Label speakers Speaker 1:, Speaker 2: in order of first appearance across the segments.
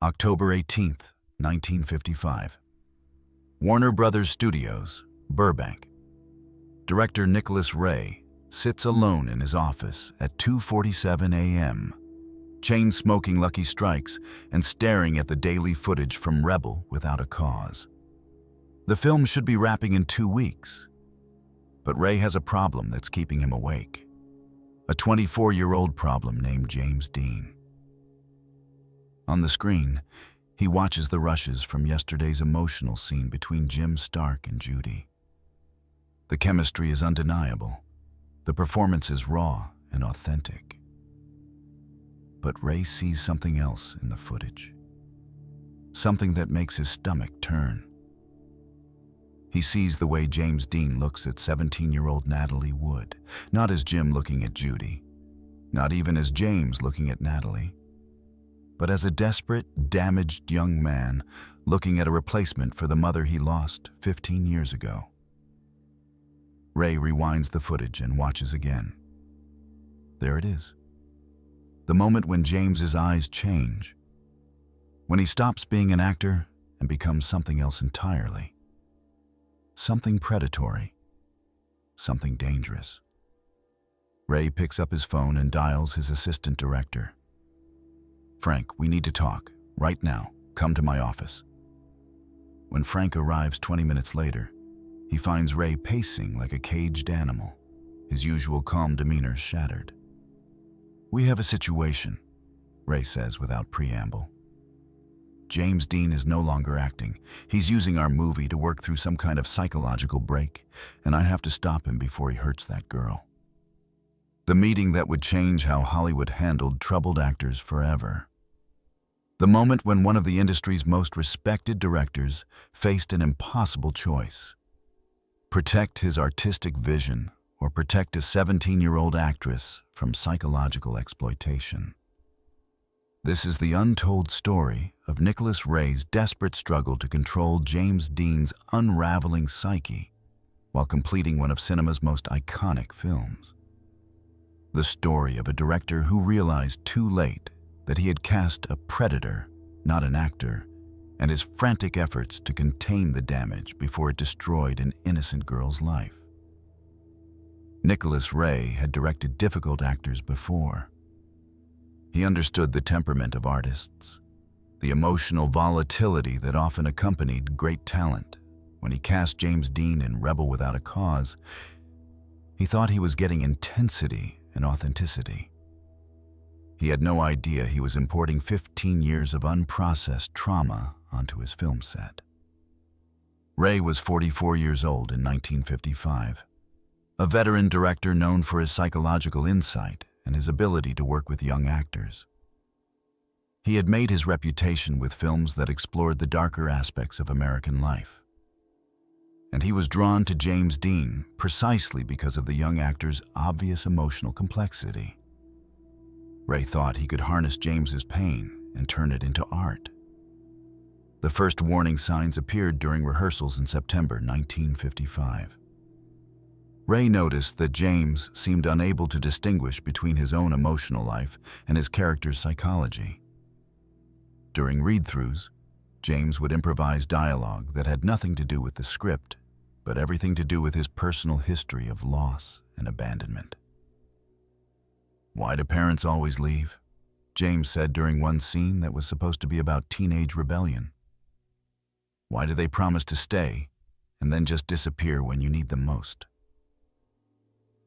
Speaker 1: October 18th, 1955. Warner Brothers Studios, Burbank. Director Nicholas Ray sits alone in his office at 2:47 a.m., chain-smoking Lucky Strikes and staring at the daily footage from Rebel without a cause. The film should be wrapping in 2 weeks, but Ray has a problem that's keeping him awake. A 24-year-old problem named James Dean. On the screen, he watches the rushes from yesterday's emotional scene between Jim Stark and Judy. The chemistry is undeniable. The performance is raw and authentic. But Ray sees something else in the footage. Something that makes his stomach turn. He sees the way James Dean looks at 17-year-old Natalie Wood, not as Jim looking at Judy, not even as James looking at Natalie, but as a desperate, damaged young man looking at a replacement for the mother he lost 15 years ago. Ray rewinds the footage and watches again. There it is. The moment when James's eyes change. When he stops being an actor and becomes something else entirely. Something predatory. Something dangerous. Ray picks up his phone and dials his assistant director. "Frank, we need to talk. Right now. Come to my office." When Frank arrives 20 minutes later, he finds Ray pacing like a caged animal, his usual calm demeanor shattered. "We have a situation," Ray says without preamble. "James Dean is no longer acting. He's using our movie to work through some kind of psychological break, and I have to stop him before he hurts that girl." The meeting that would change how Hollywood handled troubled actors forever. The moment when one of the industry's most respected directors faced an impossible choice. Protect his artistic vision or protect a 17-year-old actress from psychological exploitation. This is the untold story of Nicholas Ray's desperate struggle to control James Dean's unraveling psyche while completing one of cinema's most iconic films. The story of a director who realized too late that he had cast a predator, not an actor, and his frantic efforts to contain the damage before it destroyed an innocent girl's life. Nicholas Ray had directed difficult actors before. He understood the temperament of artists, the emotional volatility that often accompanied great talent. When he cast James Dean in Rebel Without a Cause, he thought he was getting intensity and authenticity. He had no idea he was importing 15 years of unprocessed trauma onto his film set. Ray was 44 years old in 1955, a veteran director known for his psychological insight and his ability to work with young actors. He had made his reputation with films that explored the darker aspects of American life. And he was drawn to James Dean precisely because of the young actor's obvious emotional complexity. Ray thought he could harness James's pain and turn it into art. The first warning signs appeared during rehearsals in September 1955. Ray noticed that James seemed unable to distinguish between his own emotional life and his character's psychology. During read-throughs, James would improvise dialogue that had nothing to do with the script, but everything to do with his personal history of loss and abandonment. "Why do parents always leave?" James said during one scene that was supposed to be about teenage rebellion. "Why do they promise to stay and then just disappear when you need them most?"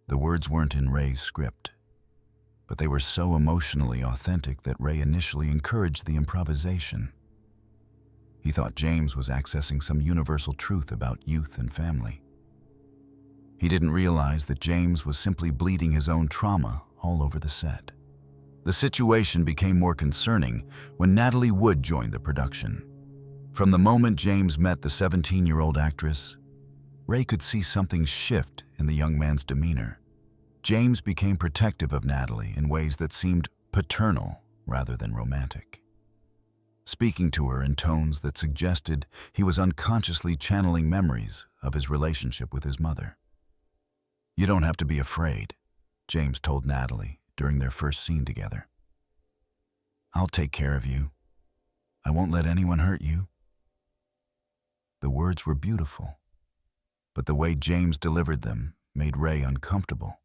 Speaker 1: The words weren't in Ray's script, but they were so emotionally authentic that Ray initially encouraged the improvisation. He thought James was accessing some universal truth about youth and family. He didn't realize that James was simply bleeding his own trauma all over the set. The situation became more concerning when Natalie Wood joined the production. From the moment James met the 17-year-old actress, Ray could see something shift in the young man's demeanor. James became protective of Natalie in ways that seemed paternal rather than romantic, speaking to her in tones that suggested he was unconsciously channeling memories of his relationship with his mother. "You don't have to be afraid," James told Natalie during their first scene together. "I'll take care of you." I won't let anyone hurt you." The words were beautiful, but the way James delivered them made Ray uncomfortable.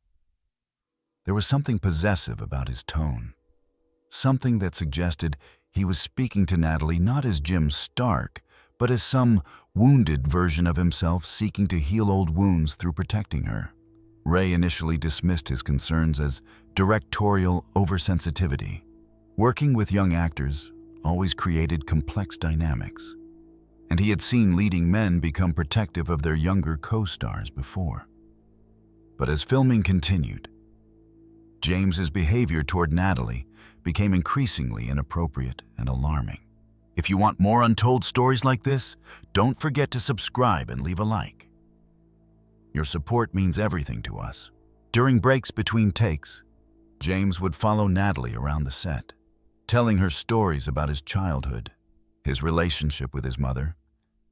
Speaker 1: There was something possessive about his tone, something that suggested he was speaking to Natalie not as Jim Stark, but as some wounded version of himself seeking to heal old wounds through protecting her. Ray initially dismissed his concerns as directorial oversensitivity. Working with young actors always created complex dynamics, and he had seen leading men become protective of their younger co-stars before. But as filming continued, James's behavior toward Natalie became increasingly inappropriate and alarming. If you want more untold stories like this, don't forget to subscribe and leave a like. Your support means everything to us. During breaks between takes, James would follow Natalie around the set, telling her stories about his childhood, his relationship with his mother,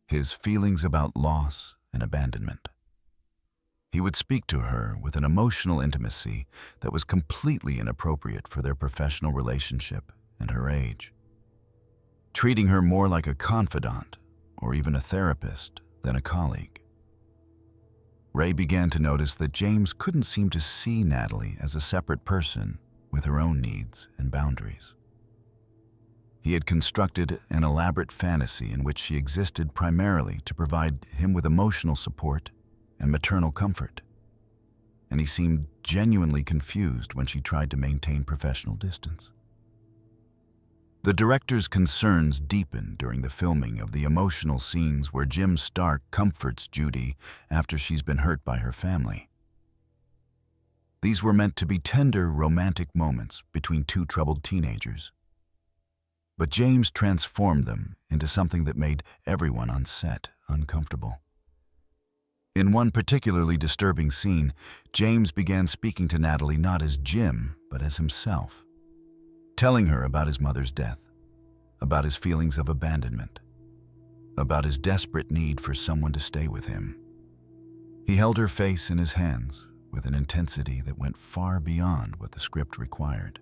Speaker 1: his feelings about loss and abandonment. He would speak to her with an emotional intimacy that was completely inappropriate for their professional relationship and her age, treating her more like a confidant or even a therapist than a colleague. Ray began to notice that James couldn't seem to see Natalie as a separate person with her own needs and boundaries. He had constructed an elaborate fantasy in which she existed primarily to provide him with emotional support and maternal comfort, and he seemed genuinely confused when she tried to maintain professional distance. The director's concerns deepened during the filming of the emotional scenes where Jim Stark comforts Judy after she's been hurt by her family. These were meant to be tender, romantic moments between two troubled teenagers. But James transformed them into something that made everyone on set uncomfortable. In one particularly disturbing scene, James began speaking to Natalie not as Jim, but as himself, telling her about his mother's death, about his feelings of abandonment, about his desperate need for someone to stay with him. He held her face in his hands with an intensity that went far beyond what the script required,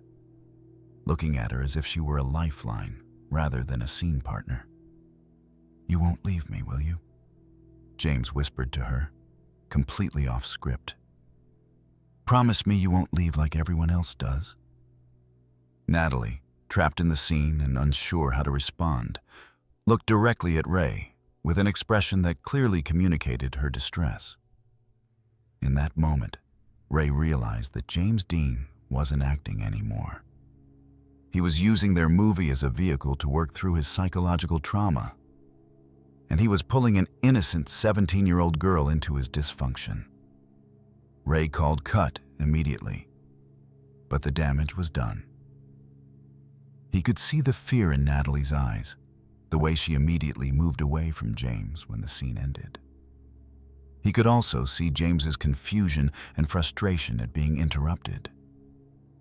Speaker 1: looking at her as if she were a lifeline rather than a scene partner. "You won't leave me, will you?" James whispered to her, completely off script. "Promise me you won't leave like everyone else does." Natalie, trapped in the scene and unsure how to respond, looked directly at Ray with an expression that clearly communicated her distress. In that moment, Ray realized that James Dean wasn't acting anymore. He was using their movie as a vehicle to work through his psychological trauma, and he was pulling an innocent 17-year-old girl into his dysfunction. Ray called cut immediately, but the damage was done. He could see the fear in Natalie's eyes, the way she immediately moved away from James when the scene ended. He could also see James's confusion and frustration at being interrupted,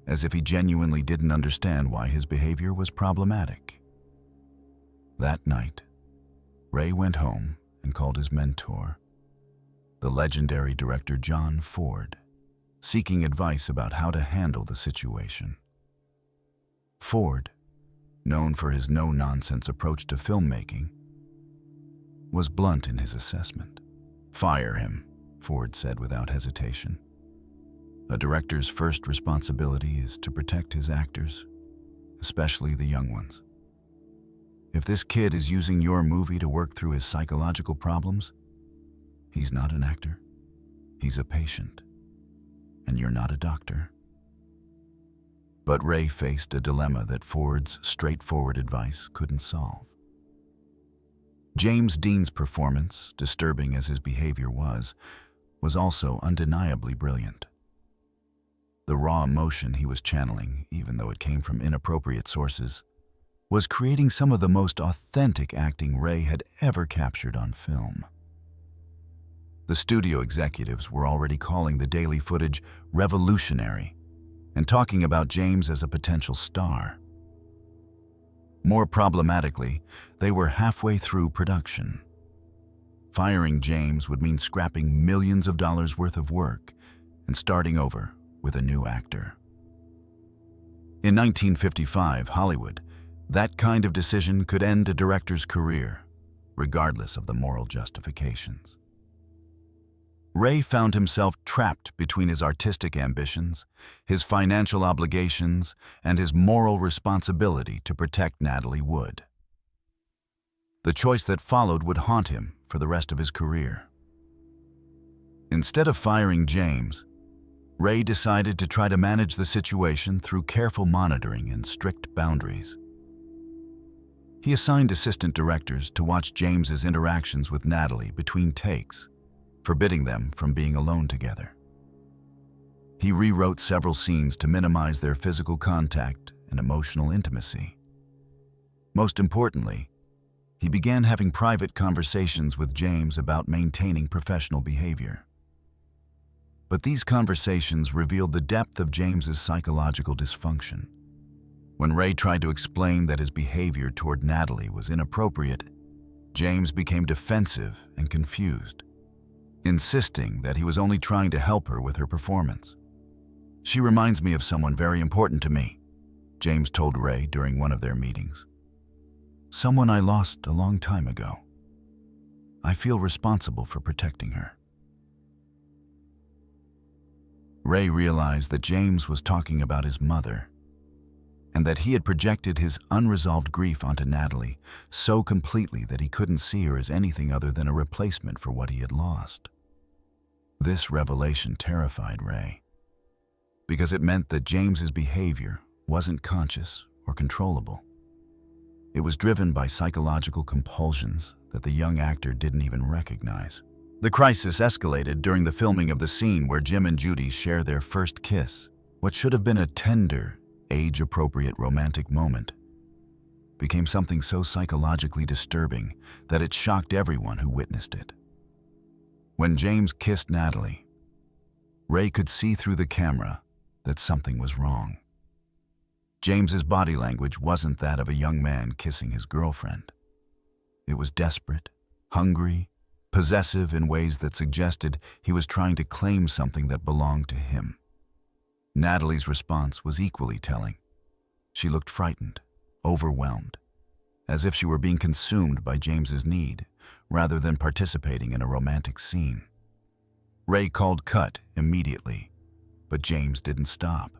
Speaker 1: as if he genuinely didn't understand why his behavior was problematic. That night, Ray went home and called his mentor, the legendary director John Ford, seeking advice about how to handle the situation. Ford, known for his no-nonsense approach to filmmaking, was blunt in his assessment. "Fire him," Ford said without hesitation. "A director's first responsibility is to protect his actors, especially the young ones. If this kid is using your movie to work through his psychological problems, he's not an actor. He's a patient. And you're not a doctor." But Ray faced a dilemma that Ford's straightforward advice couldn't solve. James Dean's performance, disturbing as his behavior was also undeniably brilliant. The raw emotion he was channeling, even though it came from inappropriate sources, was creating some of the most authentic acting Ray had ever captured on film. The studio executives were already calling the daily footage revolutionary and talking about James as a potential star. More problematically, they were halfway through production. Firing James would mean scrapping millions of dollars worth of work and starting over with a new actor. In 1955, Hollywood, That kind of decision could end a director's career, regardless of the moral justifications. Ray found himself trapped between his artistic ambitions, his financial obligations, and his moral responsibility to protect Natalie Wood. The choice that followed would haunt him for the rest of his career. Instead of firing James, Ray decided to try to manage the situation through careful monitoring and strict boundaries. He assigned assistant directors to watch James's interactions with Natalie between takes, forbidding them from being alone together. He rewrote several scenes to minimize their physical contact and emotional intimacy. Most importantly, he began having private conversations with James about maintaining professional behavior. But these conversations revealed the depth of James's psychological dysfunction. When Ray tried to explain that his behavior toward Natalie was inappropriate, James became defensive and confused, insisting that he was only trying to help her with her performance. "She reminds me of someone very important to me," James told Ray during one of their meetings. "Someone I lost a long time ago. I feel responsible for protecting her." Ray realized that James was talking about his mother, and that he had projected his unresolved grief onto Natalie so completely that he couldn't see her as anything other than a replacement for what he had lost. This revelation terrified Ray, because it meant that James's behavior wasn't conscious or controllable. It was driven by psychological compulsions that the young actor didn't even recognize. The crisis escalated during the filming of the scene where Jim and Judy share their first kiss. What should have been a tender, age-appropriate romantic moment became something so psychologically disturbing that it shocked everyone who witnessed it. When James kissed Natalie, Ray could see through the camera that something was wrong. James's body language wasn't that of a young man kissing his girlfriend. It was desperate, hungry, possessive in ways that suggested he was trying to claim something that belonged to him. Natalie's response was equally telling. She looked frightened, overwhelmed, as if she were being consumed by James's need, rather than participating in a romantic scene. Ray called cut immediately, but James didn't stop.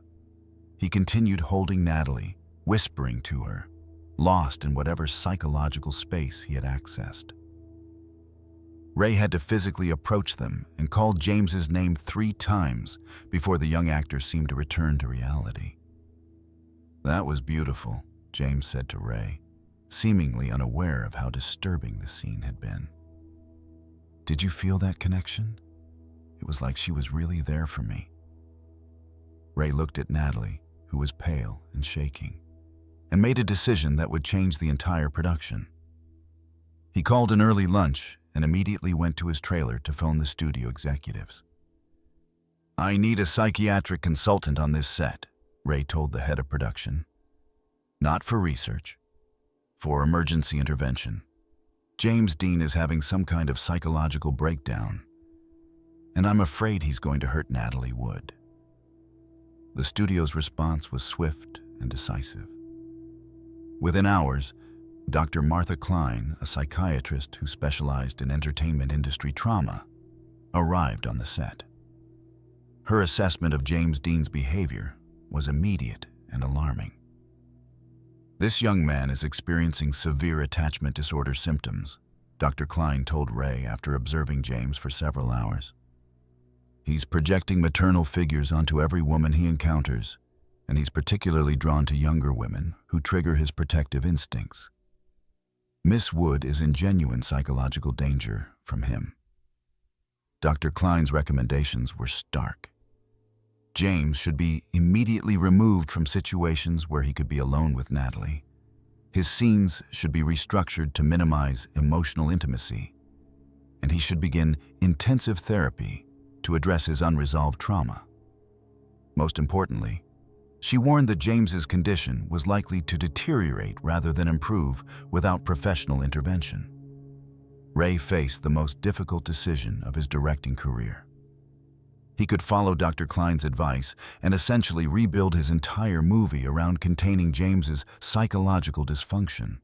Speaker 1: He continued holding Natalie, whispering to her, lost in whatever psychological space he had accessed. Ray had to physically approach them and called James's name 3 times before the young actor seemed to return to reality. "That was beautiful," James said to Ray, seemingly unaware of how disturbing the scene had been. "Did you feel that connection? It was like she was really there for me." Ray looked at Natalie, who was pale and shaking, and made a decision that would change the entire production. He called an early lunch and immediately went to his trailer to phone the studio executives. "I need a psychiatric consultant on this set," Ray told the head of production. "Not for research, for emergency intervention. James Dean is having some kind of psychological breakdown, and I'm afraid he's going to hurt Natalie Wood." The studio's response was swift and decisive. Within hours, Dr. Martha Klein, a psychiatrist who specialized in entertainment industry trauma, arrived on the set. Her assessment of James Dean's behavior was immediate and alarming. "This young man is experiencing severe attachment disorder symptoms," Dr. Klein told Ray after observing James for several hours. "He's projecting maternal figures onto every woman he encounters, and he's particularly drawn to younger women who trigger his protective instincts. Miss Wood is in genuine psychological danger from him." Dr. Klein's recommendations were stark. James should be immediately removed from situations where he could be alone with Natalie. His scenes should be restructured to minimize emotional intimacy, and he should begin intensive therapy to address his unresolved trauma. Most importantly, she warned that James's condition was likely to deteriorate rather than improve without professional intervention. Ray faced the most difficult decision of his directing career. He could follow Dr. Klein's advice and essentially rebuild his entire movie around containing James's psychological dysfunction.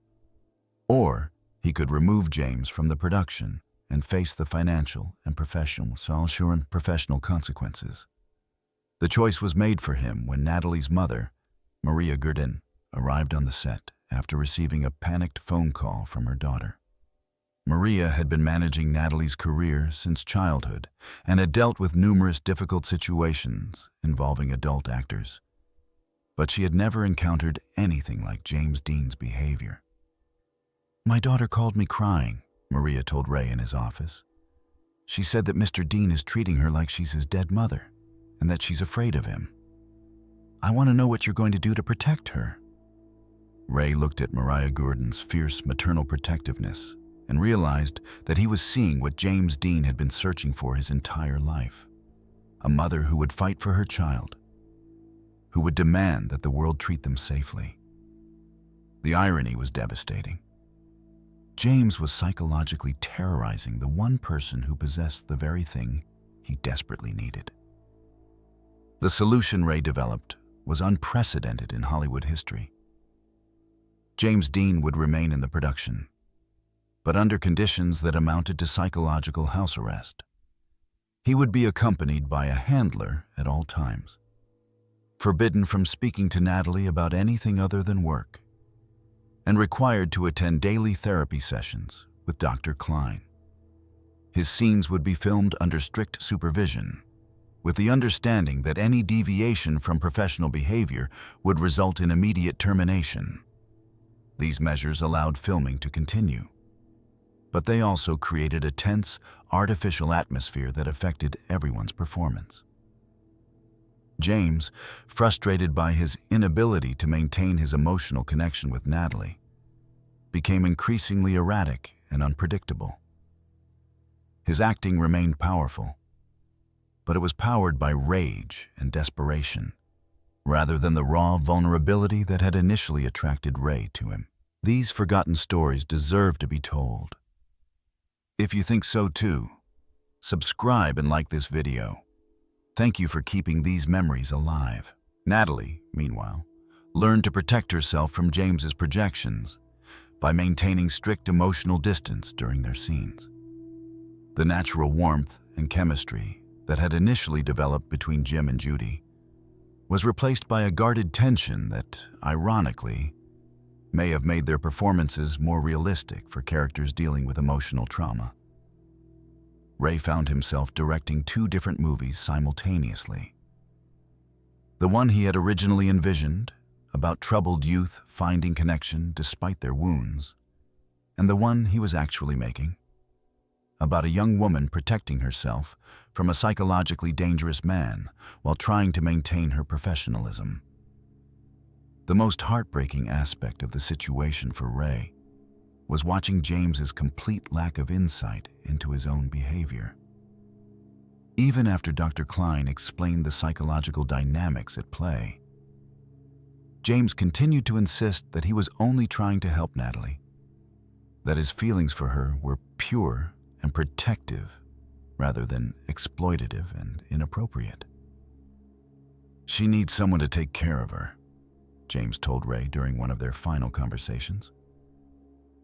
Speaker 1: Or he could remove James from the production and face the financial and professional consequences. The choice was made for him when Natalie's mother, Maria Gurdin, arrived on the set after receiving a panicked phone call from her daughter. Maria had been managing Natalie's career since childhood and had dealt with numerous difficult situations involving adult actors. But she had never encountered anything like James Dean's behavior. "My daughter called me crying," Maria told Ray in his office. "She said that Mr. Dean is treating her like she's his dead mother and that she's afraid of him. I want to know what you're going to do to protect her." Ray looked at Maria Gurdin's fierce maternal protectiveness and realized that he was seeing what James Dean had been searching for his entire life. A mother who would fight for her child, who would demand that the world treat them safely. The irony was devastating. James was psychologically terrorizing the one person who possessed the very thing he desperately needed. The solution Ray developed was unprecedented in Hollywood history. James Dean would remain in the production, but under conditions that amounted to psychological house arrest. He would be accompanied by a handler at all times, forbidden from speaking to Natalie about anything other than work, and required to attend daily therapy sessions with Dr. Klein. His scenes would be filmed under strict supervision, with the understanding that any deviation from professional behavior would result in immediate termination. These measures allowed filming to continue, but they also created a tense, artificial atmosphere that affected everyone's performance. James, frustrated by his inability to maintain his emotional connection with Natalie, became increasingly erratic and unpredictable. His acting remained powerful, but it was powered by rage and desperation, rather than the raw vulnerability that had initially attracted Ray to him. These forgotten stories deserve to be told. If you think so too, subscribe and like this video. Thank you for keeping these memories alive. Natalie, meanwhile, learned to protect herself from James's projections by maintaining strict emotional distance during their scenes. The natural warmth and chemistry that had initially developed between Jim and Judy was replaced by a guarded tension that, ironically, may have made their performances more realistic for characters dealing with emotional trauma. Ray found himself directing two different movies simultaneously. The one he had originally envisioned, about troubled youth finding connection despite their wounds, and the one he was actually making, about a young woman protecting herself from a psychologically dangerous man while trying to maintain her professionalism. The most heartbreaking aspect of the situation for Ray was watching James's complete lack of insight into his own behavior. Even after Dr. Klein explained the psychological dynamics at play, James continued to insist that he was only trying to help Natalie, that his feelings for her were pure and protective rather than exploitative and inappropriate. "She needs someone to take care of her," James told Ray during one of their final conversations.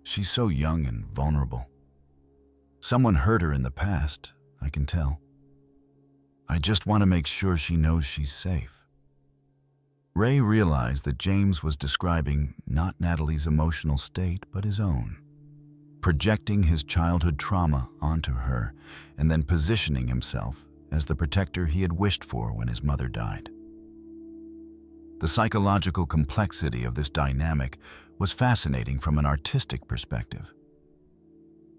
Speaker 1: "She's so young and vulnerable. Someone hurt her in the past, I can tell. I just want to make sure she knows she's safe." Ray realized that James was describing not Natalie's emotional state, but his own, projecting his childhood trauma onto her and then positioning himself as the protector he had wished for when his mother died. The psychological complexity of this dynamic was fascinating from an artistic perspective,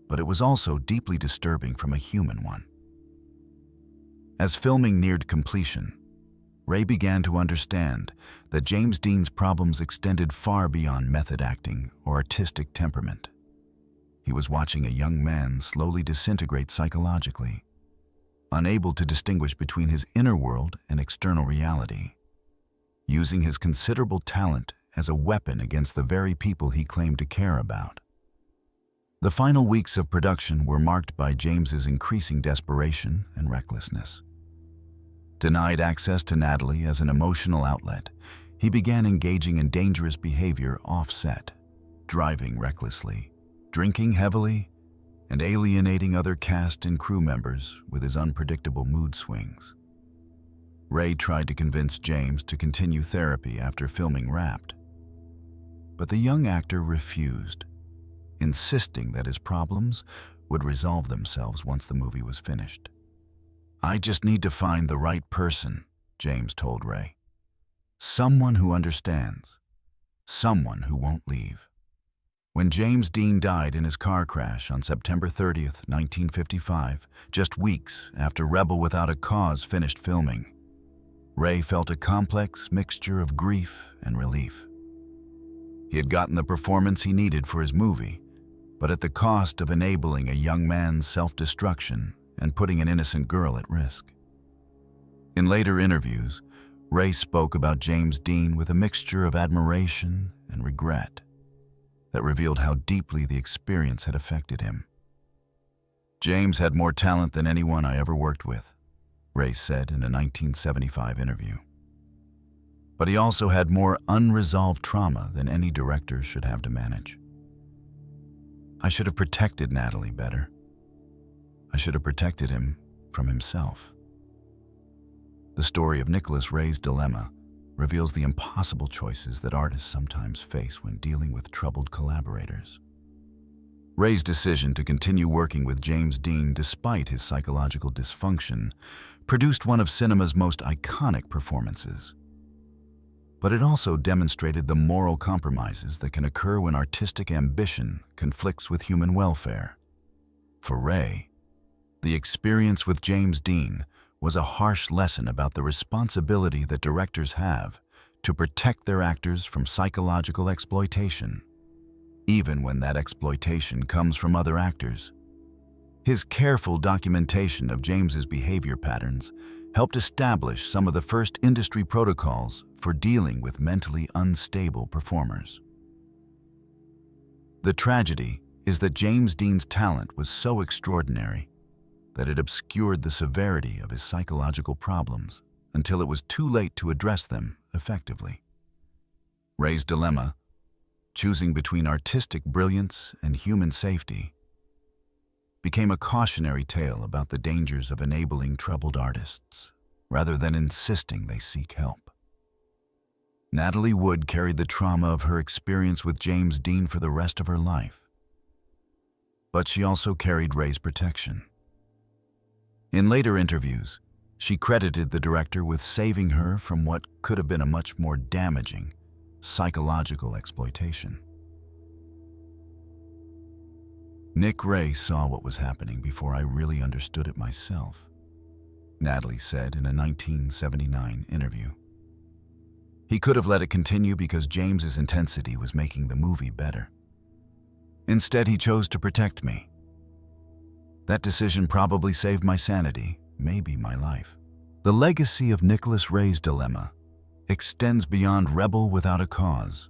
Speaker 1: but it was also deeply disturbing from a human one. As filming neared completion, Ray began to understand that James Dean's problems extended far beyond method acting or artistic temperament. He was watching a young man slowly disintegrate psychologically, unable to distinguish between his inner world and external reality, using his considerable talent as a weapon against the very people he claimed to care about. The final weeks of production were marked by James's increasing desperation and recklessness. Denied access to Natalie as an emotional outlet, he began engaging in dangerous behavior off-set, driving recklessly, drinking heavily, and alienating other cast and crew members with his unpredictable mood swings. Ray tried to convince James to continue therapy after filming Wrapped, but the young actor refused, insisting that his problems would resolve themselves once the movie was finished. "I just need to find the right person," James told Ray. "Someone who understands. Someone who won't leave." When James Dean died in his car crash on September 30th, 1955, just weeks after Rebel Without a Cause finished filming, Ray felt a complex mixture of grief and relief. He had gotten the performance he needed for his movie, but at the cost of enabling a young man's self-destruction and putting an innocent girl at risk. In later interviews, Ray spoke about James Dean with a mixture of admiration and regret that revealed how deeply the experience had affected him. "James had more talent than anyone I ever worked with," Ray said in a 1975 interview. "But he also had more unresolved trauma than any director should have to manage. I should have protected Natalie better. I should have protected him from himself." The story of Nicholas Ray's dilemma reveals the impossible choices that artists sometimes face when dealing with troubled collaborators. Ray's decision to continue working with James Dean despite his psychological dysfunction produced one of cinema's most iconic performances. But it also demonstrated the moral compromises that can occur when artistic ambition conflicts with human welfare. For Ray, the experience with James Dean was a harsh lesson about the responsibility that directors have to protect their actors from psychological exploitation, even when that exploitation comes from other actors. His careful documentation of James's behavior patterns helped establish some of the first industry protocols for dealing with mentally unstable performers. The tragedy is that James Dean's talent was so extraordinary that it obscured the severity of his psychological problems until it was too late to address them effectively. Ray's dilemma, choosing between artistic brilliance and human safety, became a cautionary tale about the dangers of enabling troubled artists rather than insisting they seek help. Natalie Wood carried the trauma of her experience with James Dean for the rest of her life, but she also carried Ray's protection. In later interviews, she credited the director with saving her from what could have been a much more damaging psychological exploitation. "Nick Ray saw what was happening before I really understood it myself," Natalie said in a 1979 interview. "He could have let it continue because James's intensity was making the movie better. Instead, he chose to protect me. That decision probably saved my sanity, maybe my life." The legacy of Nicholas Ray's dilemma extends beyond Rebel Without a Cause.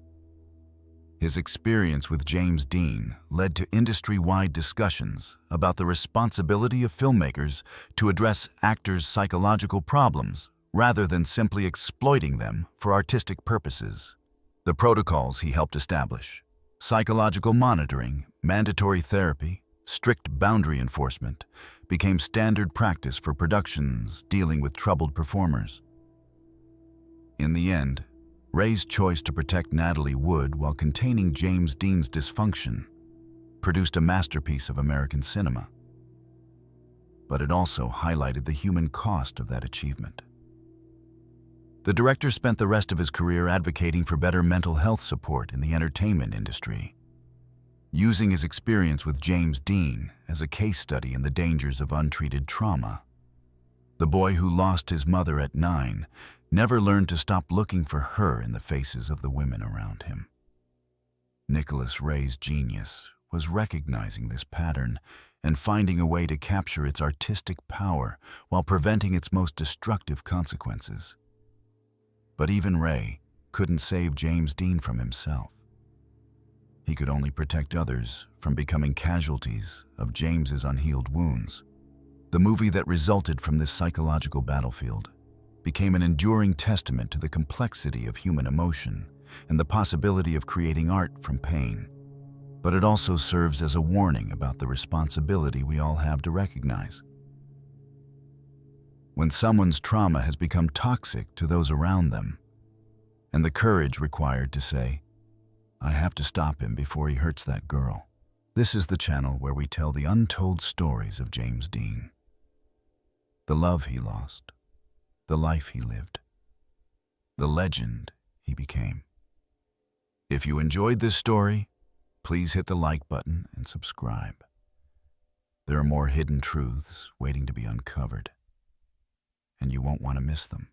Speaker 1: His experience with James Dean led to industry-wide discussions about the responsibility of filmmakers to address actors' psychological problems rather than simply exploiting them for artistic purposes. The protocols he helped establish, psychological monitoring, mandatory therapy, strict boundary enforcement, became standard practice for productions dealing with troubled performers. In the end, Ray's choice to protect Natalie Wood while containing James Dean's dysfunction produced a masterpiece of American cinema. But it also highlighted the human cost of that achievement. The director spent the rest of his career advocating for better mental health support in the entertainment industry, using his experience with James Dean as a case study in the dangers of untreated trauma. The boy who lost his mother at 9 never learned to stop looking for her in the faces of the women around him. Nicholas Ray's genius was recognizing this pattern and finding a way to capture its artistic power while preventing its most destructive consequences. But even Ray couldn't save James Dean from himself. He could only protect others from becoming casualties of James's unhealed wounds. The movie that resulted from this psychological battlefield became an enduring testament to the complexity of human emotion and the possibility of creating art from pain. But it also serves as a warning about the responsibility we all have to recognize. When someone's trauma has become toxic to those around them, and the courage required to say, "I have to stop him before he hurts that girl." This is the channel where we tell the untold stories of James Dean. The love he lost, the life he lived, the legend he became. If you enjoyed this story, please hit the like button and subscribe. There are more hidden truths waiting to be uncovered, and you won't want to miss them.